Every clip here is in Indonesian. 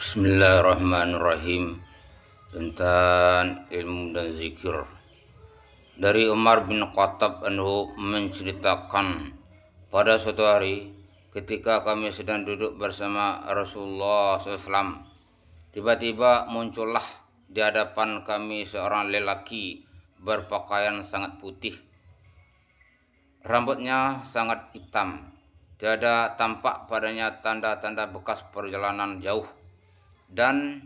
Bismillahirrahmanirrahim. Tentang ilmu dan zikir. Dari Umar bin Khattab anhu menceritakan, pada suatu hari ketika kami sedang duduk bersama Rasulullah SAW, tiba-tiba muncullah di hadapan kami seorang lelaki berpakaian sangat putih. Rambutnya sangat hitam. Tiada tampak padanya tanda-tanda bekas perjalanan jauh. Dan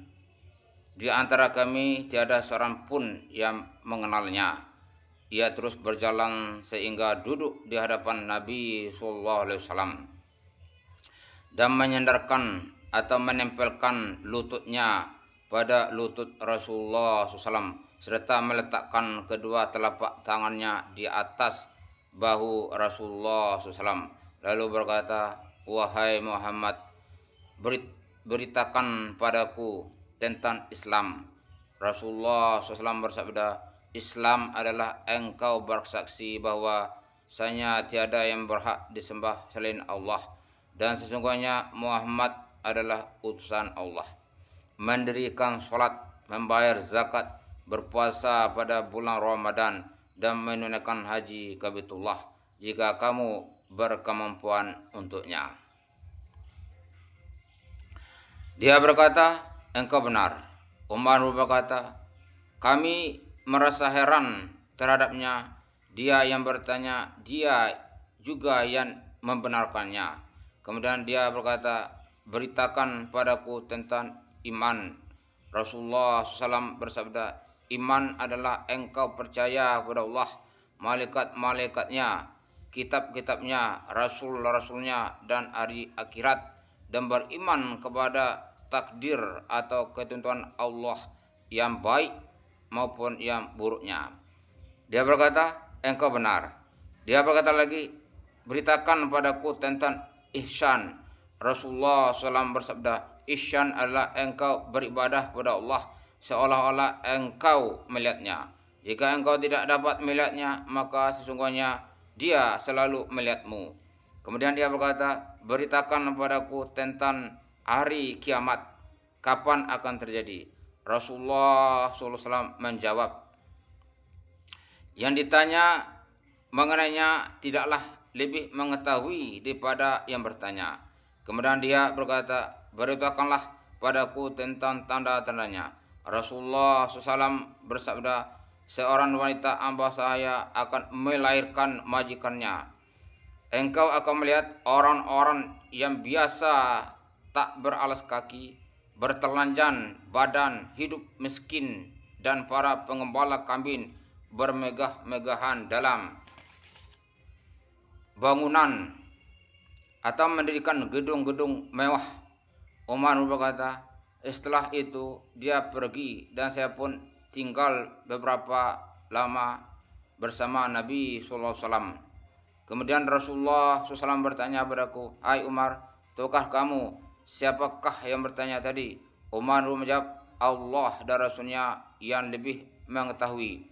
di antara kami tiada seorang pun yang mengenalnya. Ia terus berjalan sehingga duduk di hadapan Nabi SAW dan menyandarkan atau menempelkan lututnya pada lutut Rasulullah SAW serta meletakkan kedua telapak tangannya di atas bahu Rasulullah SAW. Lalu berkata, "Wahai Muhammad, beritakan padaku tentang Islam." Rasulullah SAW bersabda, "Islam adalah engkau bersaksi bahwa sanya tiada yang berhak disembah selain Allah, dan sesungguhnya Muhammad adalah utusan Allah. Mendirikan sholat, membayar zakat, berpuasa pada bulan Ramadan, dan menunaikan haji ke Baitullah jika kamu berkemampuan untuknya." Dia berkata, "Engkau benar." Umar berkata, "Kami merasa heran terhadapnya." Dia yang bertanya, dia juga yang membenarkannya. Kemudian dia berkata, "Beritakan padaku tentang iman." Rasulullah SAW bersabda, "Iman adalah engkau percaya kepada Allah, malaikat-malaikatnya, kitab-kitabnya, rasul-rasulnya, dan hari akhirat, dan beriman kepada takdir atau ketentuan Allah yang baik maupun yang buruknya." Dia berkata, "Engkau benar." Dia berkata lagi, "Beritakan padaku tentang ihsan." Rasulullah SAW bersabda, "Ihsan adalah engkau beribadah kepada Allah seolah-olah engkau melihatnya. Jika engkau tidak dapat melihatnya, maka sesungguhnya dia selalu melihatmu." Kemudian dia berkata, "Beritakan padaku tentang hari kiamat, kapan akan terjadi?" Rasulullah SAW menjawab, "Yang ditanya mengenainya tidaklah lebih mengetahui daripada yang bertanya." Kemudian dia berkata, "Beritakanlah padaku tentang tanda-tandanya." Rasulullah SAW bersabda, "Seorang wanita hamba sahaya akan melahirkan majikannya. Engkau akan melihat orang-orang yang biasa tak beralas kaki, bertelanjang badan, hidup miskin, dan para pengembala kambing bermegah-megahan dalam bangunan atau mendirikan gedung-gedung mewah." Umar berkata, "Setelah itu dia pergi dan saya pun tinggal beberapa lama bersama Nabi SAW. Kemudian Rasulullah SAW bertanya padaku, 'Hai Umar, tahukah kamu siapakah yang bertanya tadi?' Umar menjawab, 'Allah dan Rasulnya yang lebih mengetahui.'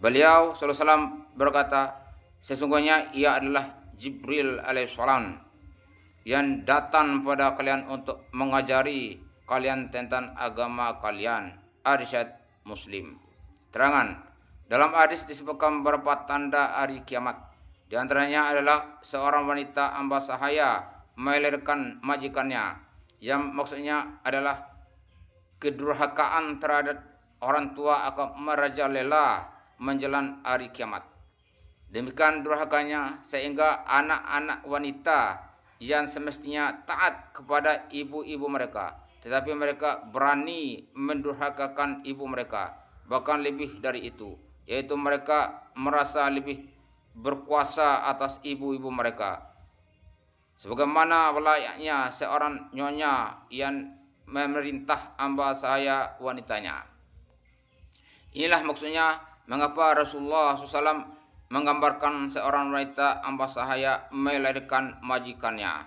Beliau SAW berkata, 'Sesungguhnya ia adalah Jibril alaihissalam yang datang pada kalian untuk mengajari kalian tentang agama kalian.'" Hadis Muslim. Terangan, dalam hadis disebutkan beberapa tanda hari kiamat. Di antaranya adalah seorang wanita hamba sahaya melahirkan majikannya, yang maksudnya adalah kedurhakaan terhadap orang tua akan merajalela menjelang hari kiamat. Demikian durhakanya sehingga anak-anak wanita yang semestinya taat kepada ibu-ibu mereka, tetapi mereka berani mendurhakakan ibu mereka. Bahkan lebih dari itu, yaitu mereka merasa lebih berkuasa atas ibu-ibu mereka, sebagaimana layaknya seorang nyonya yang memerintah hamba sahaya wanitanya. Inilah maksudnya mengapa Rasulullah SAW menggambarkan seorang wanita hamba sahaya melahirkan majikannya.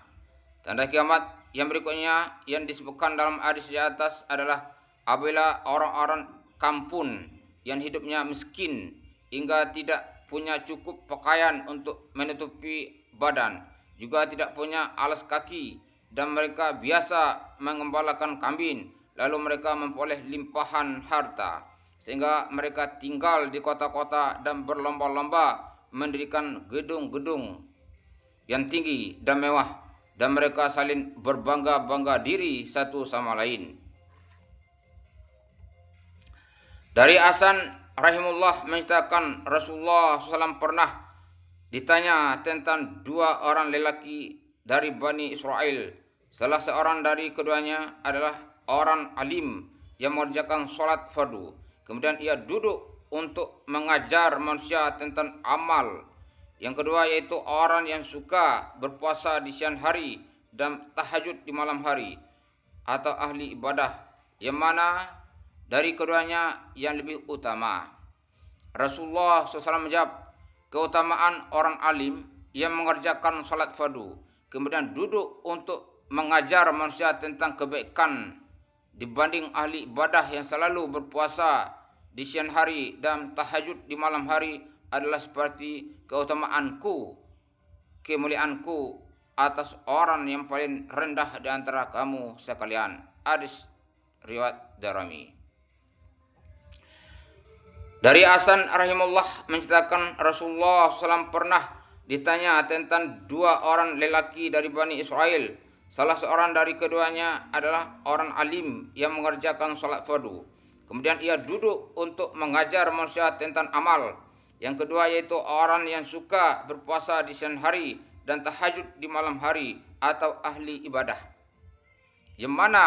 Tanda kiamat yang berikutnya yang disebutkan dalam hadis di atas adalah apabila orang-orang kampung yang hidupnya miskin hingga tidak punya cukup pakaian untuk menutupi badan, juga tidak punya alas kaki, dan mereka biasa mengembalakan kambing, lalu mereka memperoleh limpahan harta, sehingga mereka tinggal di kota-kota dan berlomba-lomba mendirikan gedung-gedung yang tinggi dan mewah, dan mereka saling berbangga-bangga diri satu sama lain. Dari Hasan rahimullah menceritakan Rasulullah SAW pernah ditanya tentang dua orang lelaki dari Bani Israel. Salah seorang dari keduanya adalah orang alim yang mengerjakan sholat fardu. Kemudian ia duduk untuk mengajar manusia tentang amal. Yang kedua yaitu orang yang suka berpuasa di siang hari dan tahajud di malam hari, atau ahli ibadah. Yang mana dari keduanya yang lebih utama? Rasulullah SAW menjawab, keutamaan orang alim yang mengerjakan salat fardu, kemudian duduk untuk mengajar manusia tentang kebaikan dibanding ahli ibadah yang selalu berpuasa di siang hari dan tahajud di malam hari adalah seperti keutamaanku, kemuliaanku atas orang yang paling rendah di antara kamu sekalian. Hadis riwayat Darimi. Dari Hasan rahimullah menceritakan Rasulullah SAW pernah ditanya tentang dua orang lelaki dari Bani Israel. Salah seorang dari keduanya adalah orang alim yang mengerjakan salat fardu. Kemudian ia duduk untuk mengajar manusia tentang amal. Yang kedua yaitu orang yang suka berpuasa di siang hari dan tahajud di malam hari, atau ahli ibadah. Yang mana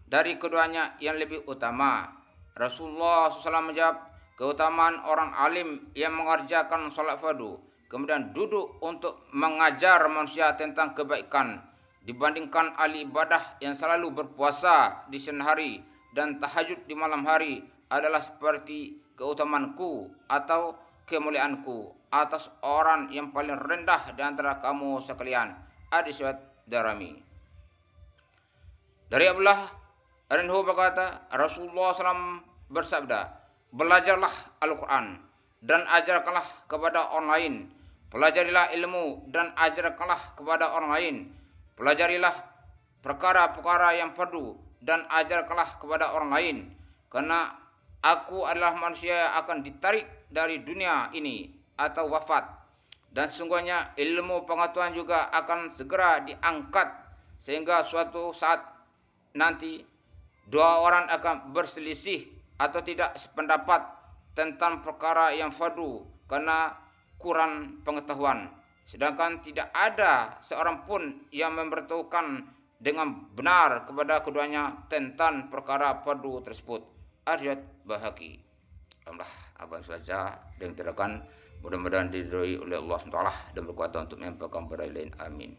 dari keduanya yang lebih utama? Rasulullah SAW menjawab, keutamaan orang alim yang mengerjakan salat fardu, kemudian duduk untuk mengajar manusia tentang kebaikan dibandingkan ahli ibadah yang selalu berpuasa di siang hari dan tahajud di malam hari adalah seperti keutamaanku atau kemuliaanku atas orang yang paling rendah di antara kamu sekalian. Hadis riwayat Darimi. Dari Abdullah anhu berkata, Rasulullah SAW bersabda, belajarlah Al-Quran dan ajarkanlah kepada orang lain. Pelajarilah ilmu dan ajarkanlah kepada orang lain. Pelajarilah perkara-perkara yang fardu dan ajarkanlah kepada orang lain. Karena aku adalah manusia yang akan ditarik dari dunia ini atau wafat. Dan sesungguhnya ilmu pengetahuan juga akan segera diangkat, sehingga suatu saat nanti dua orang akan berselisih atau tidak sependapat tentang perkara yang fardu karena kurang pengetahuan, sedangkan tidak ada seorang pun yang memberitahukan dengan benar kepada keduanya tentang perkara fardu tersebut. Hadis Baihaqi. Alhamdulillah, apa saja yang diterangkan mudah-mudahan diridhoi oleh Allah SWT dan berkuasa untuk menyampaikan kepada lain. Amin.